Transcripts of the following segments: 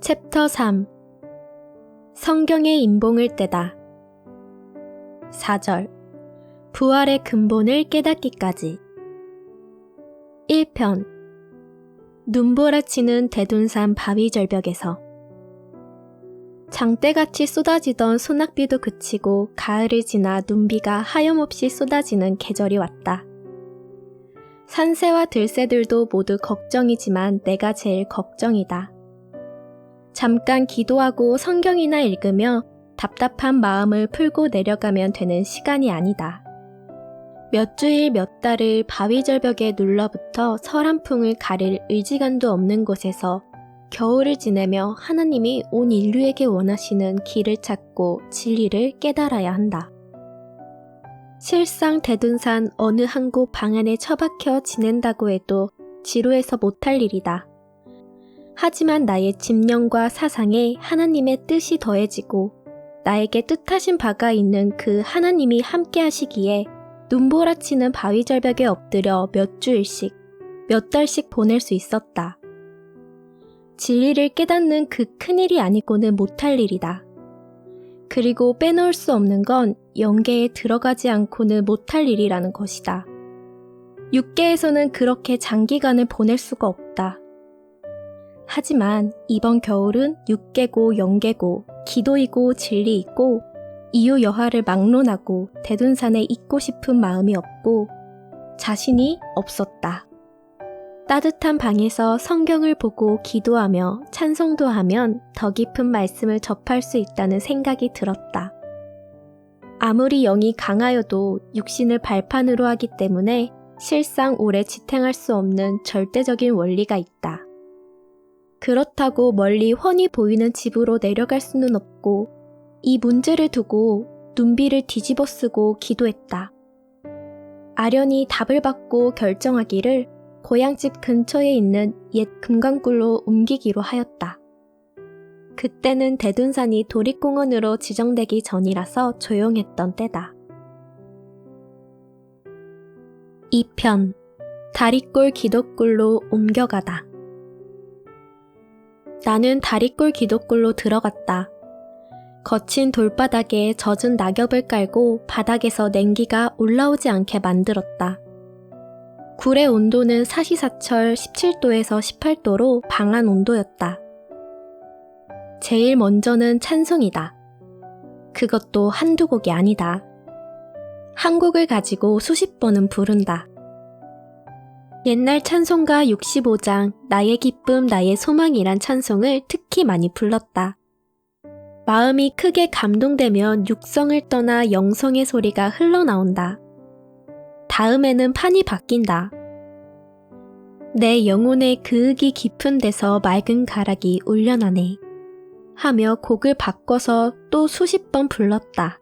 챕터 3 성경의 인봉을 떼다 4절 부활의 근본을 깨닫기까지 1편 눈보라치는 대둔산 바위절벽에서 장대같이 쏟아지던 소낙비도 그치고 가을을 지나 눈비가 하염없이 쏟아지는 계절이 왔다. 산새와 들새들도 모두 걱정이지만 내가 제일 걱정이다. 잠깐 기도하고 성경이나 읽으며 답답한 마음을 풀고 내려가면 되는 시간이 아니다. 몇 주일 몇 달을 바위절벽에 눌러붙어 설한풍을 가릴 의지간도 없는 곳에서 겨울을 지내며 하나님이 온 인류에게 원하시는 길을 찾고 진리를 깨달아야 한다. 실상 대둔산 어느 한 곳 방 안에 처박혀 지낸다고 해도 지루해서 못할 일이다. 하지만 나의 집념과 사상에 하나님의 뜻이 더해지고 나에게 뜻하신 바가 있는 그 하나님이 함께 하시기에 눈보라치는 바위절벽에 엎드려 몇 주일씩, 몇 달씩 보낼 수 있었다. 진리를 깨닫는 그 큰일이 아니고는 못할 일이다. 그리고 빼놓을 수 없는 건 영계에 들어가지 않고는 못할 일이라는 것이다. 육계에서는 그렇게 장기간을 보낼 수가 없다. 하지만 이번 겨울은 육계고 영계고 기도이고 진리이고 이유 여하를 막론하고 대둔산에 있고 싶은 마음이 없고 자신이 없었다. 따뜻한 방에서 성경을 보고 기도하며 찬송도 하면 더 깊은 말씀을 접할 수 있다는 생각이 들었다. 아무리 영이 강하여도 육신을 발판으로 하기 때문에 실상 오래 지탱할 수 없는 절대적인 원리가 있다. 그렇다고 멀리 훤히 보이는 집으로 내려갈 수는 없고 이 문제를 두고 눈비를 뒤집어 쓰고 기도했다. 아련히 답을 받고 결정하기를 고향집 근처에 있는 옛 금강굴로 옮기기로 하였다. 그때는 대둔산이 도립공원으로 지정되기 전이라서 조용했던 때다. 2편 다리꼴 기독굴로 옮겨가다. 나는 다리꼴 기독굴로 들어갔다. 거친 돌바닥에 젖은 낙엽을 깔고 바닥에서 냉기가 올라오지 않게 만들었다. 굴의 온도는 사시사철 17도에서 18도로 방한 온도였다. 제일 먼저는 찬송이다. 그것도 한두 곡이 아니다. 한 곡을 가지고 수십 번은 부른다. 옛날 찬송가 65장 나의 기쁨 나의 소망이란 찬송을 특히 많이 불렀다. 마음이 크게 감동되면 육성을 떠나 영성의 소리가 흘러나온다. 다음에는 판이 바뀐다. 내 영혼의 그윽이 깊은 데서 맑은 가락이 울려나네 하며 곡을 바꿔서 또 수십 번 불렀다.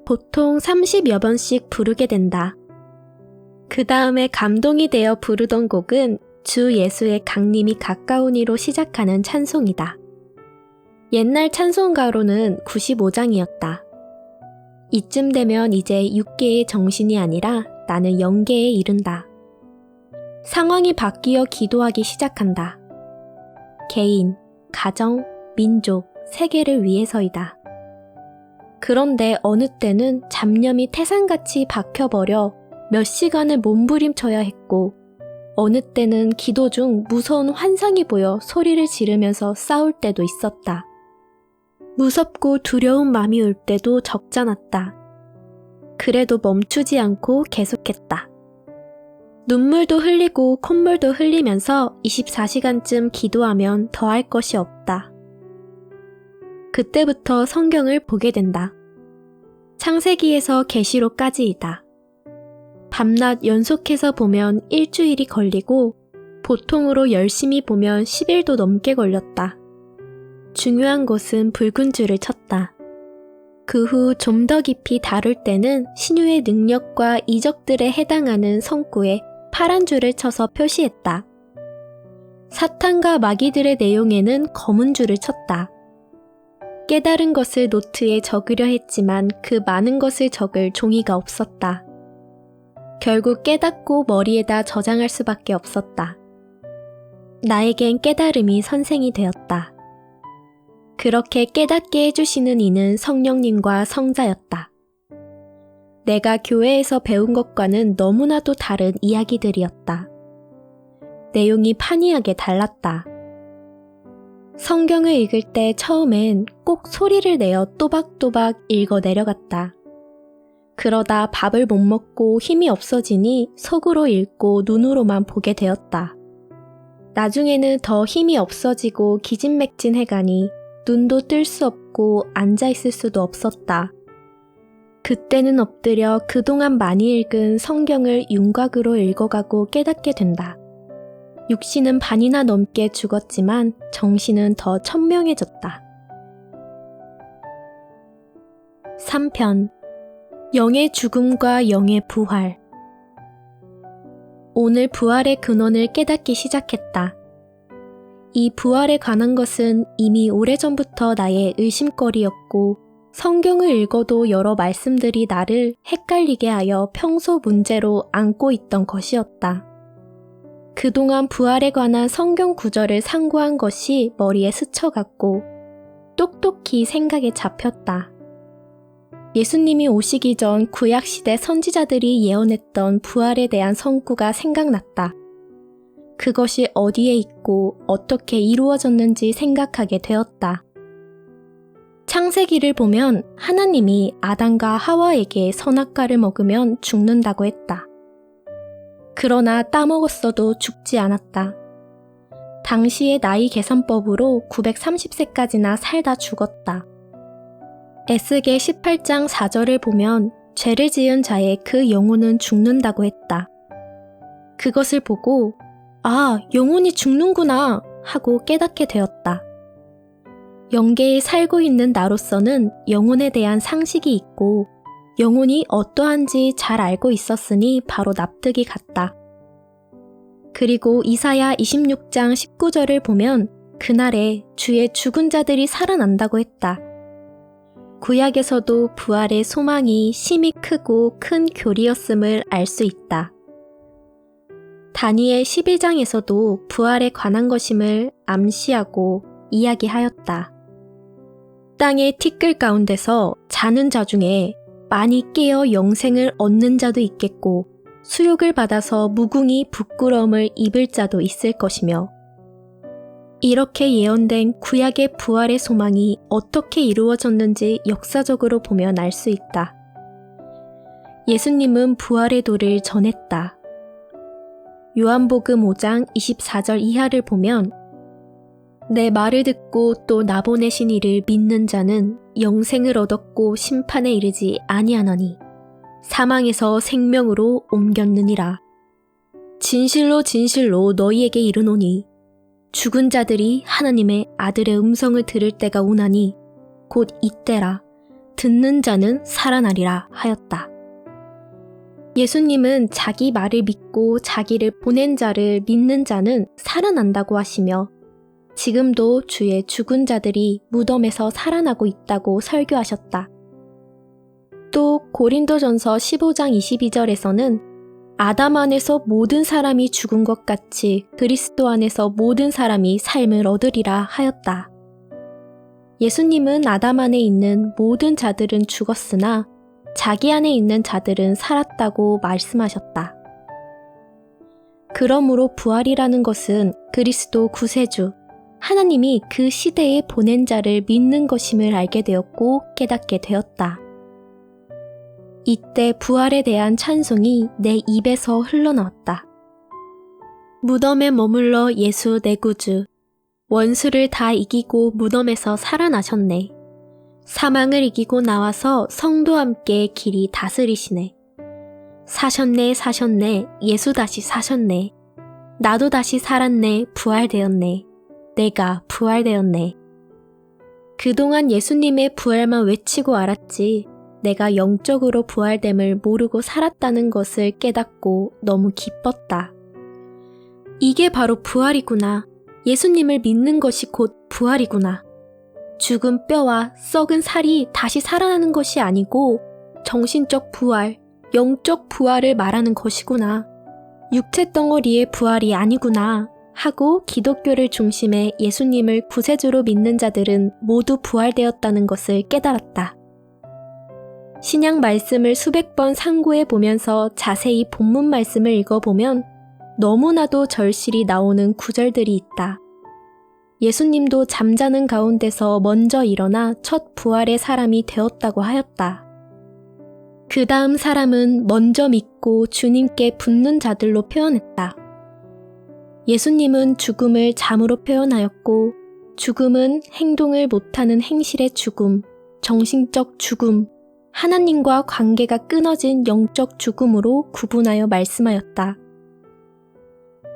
보통 30여 번씩 부르게 된다. 그 다음에 감동이 되어 부르던 곡은 주 예수의 강림이 가까우니로 시작하는 찬송이다. 옛날 찬송가로는 95장이었다. 이쯤 되면 이제 6계의 정신이 아니라 나는 영계에 이른다. 상황이 바뀌어 기도하기 시작한다. 개인, 가정, 민족, 세계를 위해서이다. 그런데 어느 때는 잡념이 태산같이 박혀버려 몇 시간을 몸부림쳐야 했고 어느 때는 기도 중 무서운 환상이 보여 소리를 지르면서 싸울 때도 있었다. 무섭고 두려운 마음이 올 때도 적잖았다. 그래도 멈추지 않고 계속했다. 눈물도 흘리고 콧물도 흘리면서 24시간쯤 기도하면 더할 것이 없다. 그때부터 성경을 보게 된다. 창세기에서 계시록까지이다. 밤낮 연속해서 보면 일주일이 걸리고 보통으로 열심히 보면 10일도 넘게 걸렸다. 중요한 것은 붉은 줄을 쳤다. 그 후 좀 더 깊이 다룰 때는 신유의 능력과 이적들에 해당하는 성구에 파란 줄을 쳐서 표시했다. 사탄과 마귀들의 내용에는 검은 줄을 쳤다. 깨달은 것을 노트에 적으려 했지만 그 많은 것을 적을 종이가 없었다. 결국 깨닫고 머리에다 저장할 수밖에 없었다. 나에겐 깨달음이 선생이 되었다. 그렇게 깨닫게 해주시는 이는 성령님과 성자였다. 내가 교회에서 배운 것과는 너무나도 다른 이야기들이었다. 내용이 판이하게 달랐다. 성경을 읽을 때 처음엔 꼭 소리를 내어 또박또박 읽어 내려갔다. 그러다 밥을 못 먹고 힘이 없어지니 속으로 읽고 눈으로만 보게 되었다. 나중에는 더 힘이 없어지고 기진맥진해가니 눈도 뜰 수 없고 앉아있을 수도 없었다. 그때는 엎드려 그동안 많이 읽은 성경을 윤곽으로 읽어가고 깨닫게 된다. 육신은 반이나 넘게 죽었지만 정신은 더 천명해졌다. 3편 영의 죽음과 영의 부활. 오늘 부활의 근원을 깨닫기 시작했다. 이 부활에 관한 것은 이미 오래전부터 나의 의심거리였고 성경을 읽어도 여러 말씀들이 나를 헷갈리게 하여 평소 문제로 안고 있던 것이었다. 그동안 부활에 관한 성경 구절을 상고한 것이 머리에 스쳐갔고 똑똑히 생각에 잡혔다. 예수님이 오시기 전 구약시대 선지자들이 예언했던 부활에 대한 선구가 생각났다. 그것이 어디에 있고 어떻게 이루어졌는지 생각하게 되었다. 창세기를 보면 하나님이 아담과 하와에게 선악과를 먹으면 죽는다고 했다. 그러나 따먹었어도 죽지 않았다. 당시의 나이 계산법으로 930세까지나 살다 죽었다. 에스겔 18장 4절을 보면 죄를 지은 자의 그 영혼은 죽는다고 했다. 그것을 보고 아, 영혼이 죽는구나 하고 깨닫게 되었다. 영계에 살고 있는 나로서는 영혼에 대한 상식이 있고 영혼이 어떠한지 잘 알고 있었으니 바로 납득이 갔다. 그리고 이사야 26장 19절을 보면 그날에 주의 죽은 자들이 살아난다고 했다. 구약에서도 부활의 소망이 심히 크고 큰 교리였음을 알 수 있다. 다니엘 11장에서도 부활에 관한 것임을 암시하고 이야기하였다. 땅의 티끌 가운데서 자는 자 중에 많이 깨어 영생을 얻는 자도 있겠고 수욕을 받아서 무궁히 부끄러움을 입을 자도 있을 것이며 이렇게 예언된 구약의 부활의 소망이 어떻게 이루어졌는지 역사적으로 보면 알 수 있다. 예수님은 부활의 도를 전했다. 요한복음 5장 24절 이하를 보면 내 말을 듣고 또 나 보내신 이를 믿는 자는 영생을 얻었고 심판에 이르지 아니하나니 사망에서 생명으로 옮겼느니라. 진실로 진실로 너희에게 이르노니 죽은 자들이 하나님의 아들의 음성을 들을 때가 오나니 곧 이때라. 듣는 자는 살아나리라 하였다. 예수님은 자기 말을 믿고 자기를 보낸 자를 믿는 자는 살아난다고 하시며 지금도 주의 죽은 자들이 무덤에서 살아나고 있다고 설교하셨다. 또 고린도전서 15장 22절에서는 아담 안에서 모든 사람이 죽은 것 같이 그리스도 안에서 모든 사람이 삶을 얻으리라 하였다. 예수님은 아담 안에 있는 모든 자들은 죽었으나 자기 안에 있는 자들은 살았다고 말씀하셨다. 그러므로 부활이라는 것은 그리스도 구세주, 하나님이 그 시대에 보낸 자를 믿는 것임을 알게 되었고 깨닫게 되었다. 이때 부활에 대한 찬송이 내 입에서 흘러나왔다. 무덤에 머물러 예수 내 구주, 원수를 다 이기고 무덤에서 살아나셨네. 사망을 이기고 나와서 성도와 함께 길이 다스리시네. 사셨네 사셨네 예수 다시 사셨네. 나도 다시 살았네 부활되었네. 내가 부활되었네. 그동안 예수님의 부활만 외치고 알았지 내가 영적으로 부활됨을 모르고 살았다는 것을 깨닫고 너무 기뻤다. 이게 바로 부활이구나. 예수님을 믿는 것이 곧 부활이구나. 죽은 뼈와 썩은 살이 다시 살아나는 것이 아니고 정신적 부활, 영적 부활을 말하는 것이구나. 육체 덩어리의 부활이 아니구나 하고 기독교를 중심에 예수님을 구세주로 믿는 자들은 모두 부활되었다는 것을 깨달았다. 신약 말씀을 수백 번 상고해 보면서 자세히 본문 말씀을 읽어보면 너무나도 절실히 나오는 구절들이 있다. 예수님도 잠자는 가운데서 먼저 일어나 첫 부활의 사람이 되었다고 하였다. 그 다음 사람은 먼저 믿고 주님께 붙는 자들로 표현했다. 예수님은 죽음을 잠으로 표현하였고 죽음은 행동을 못하는 행실의 죽음, 정신적 죽음, 하나님과 관계가 끊어진 영적 죽음으로 구분하여 말씀하였다.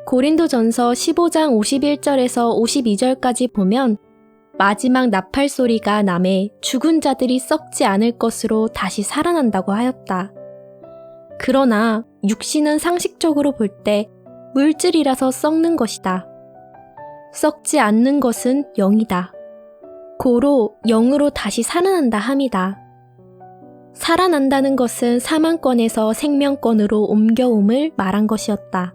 고린도전서 15장 51절에서 52절까지 보면 마지막 나팔 소리가 나매 죽은 자들이 썩지 않을 것으로 다시 살아난다고 하였다. 그러나 육신은 상식적으로 볼 때 물질이라서 썩는 것이다. 썩지 않는 것은 영이다. 고로 영으로 다시 살아난다 함이다. 살아난다는 것은 사망권에서 생명권으로 옮겨옴을 말한 것이었다.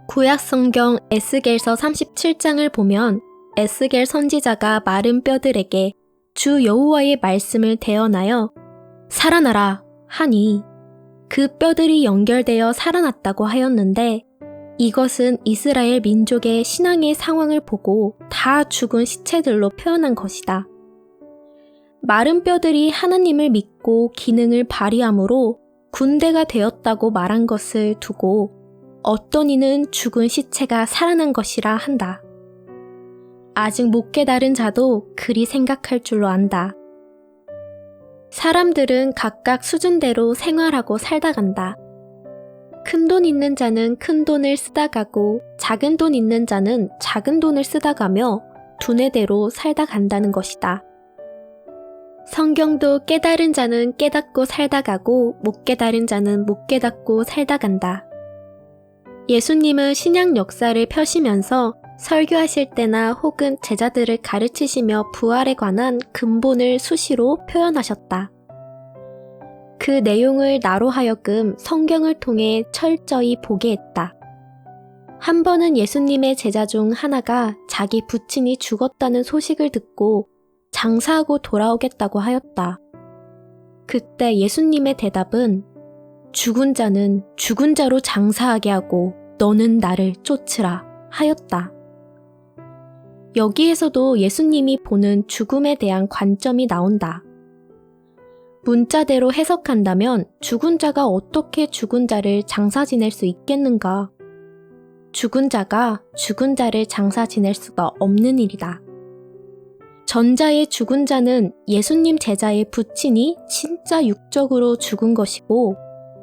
구약 성경 에스겔서 37장을 보면 에스겔 선지자가 마른 뼈들에게 주 여호와의 말씀을 대언하여 살아나라 하니 그 뼈들이 연결되어 살아났다고 하였는데 이것은 이스라엘 민족의 신앙의 상황을 보고 다 죽은 시체들로 표현한 것이다. 마른 뼈들이 하나님을 믿고 기능을 발휘함으로 군대가 되었다고 말한 것을 두고 어떤 이는 죽은 시체가 살아난 것이라 한다. 아직 못 깨달은 자도 그리 생각할 줄로 안다. 사람들은 각각 수준대로 생활하고 살다 간다. 큰 돈 있는 자는 큰 돈을 쓰다 가고 작은 돈 있는 자는 작은 돈을 쓰다 가며 두뇌대로 살다 간다는 것이다. 성경도 깨달은 자는 깨닫고 살다 가고 못 깨달은 자는 못 깨닫고 살다 간다. 예수님은 신약 역사를 펴시면서 설교하실 때나 혹은 제자들을 가르치시며 부활에 관한 근본을 수시로 표현하셨다. 그 내용을 나로 하여금 성경을 통해 철저히 보게 했다. 한 번은 예수님의 제자 중 하나가 자기 부친이 죽었다는 소식을 듣고 장사하고 돌아오겠다고 하였다. 그때 예수님의 대답은 죽은 자는 죽은 자로 장사하게 하고 너는 나를 쫓으라 하였다. 여기에서도 예수님이 보는 죽음에 대한 관점이 나온다. 문자대로 해석한다면 죽은 자가 어떻게 죽은 자를 장사 지낼 수 있겠는가? 죽은 자가 죽은 자를 장사 지낼 수가 없는 일이다. 전자의 죽은 자는 예수님 제자의 부친이 진짜 육적으로 죽은 것이고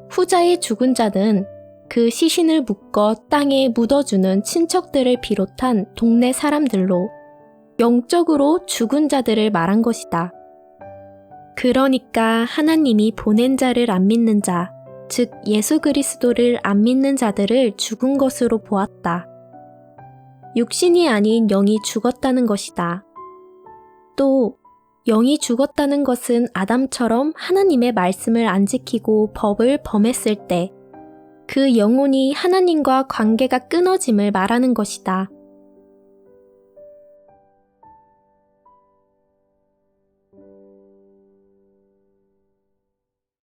후자의 죽은 자는 그 시신을 묶어 땅에 묻어주는 친척들을 비롯한 동네 사람들로 영적으로 죽은 자들을 말한 것이다. 그러니까 하나님이 보낸 자를 안 믿는 자, 즉 예수 그리스도를 안 믿는 자들을 죽은 것으로 보았다. 육신이 아닌 영이 죽었다는 것이다. 또 영이 죽었다는 것은 아담처럼 하나님의 말씀을 안 지키고 법을 범했을 때 그 영혼이 하나님과 관계가 끊어짐을 말하는 것이다.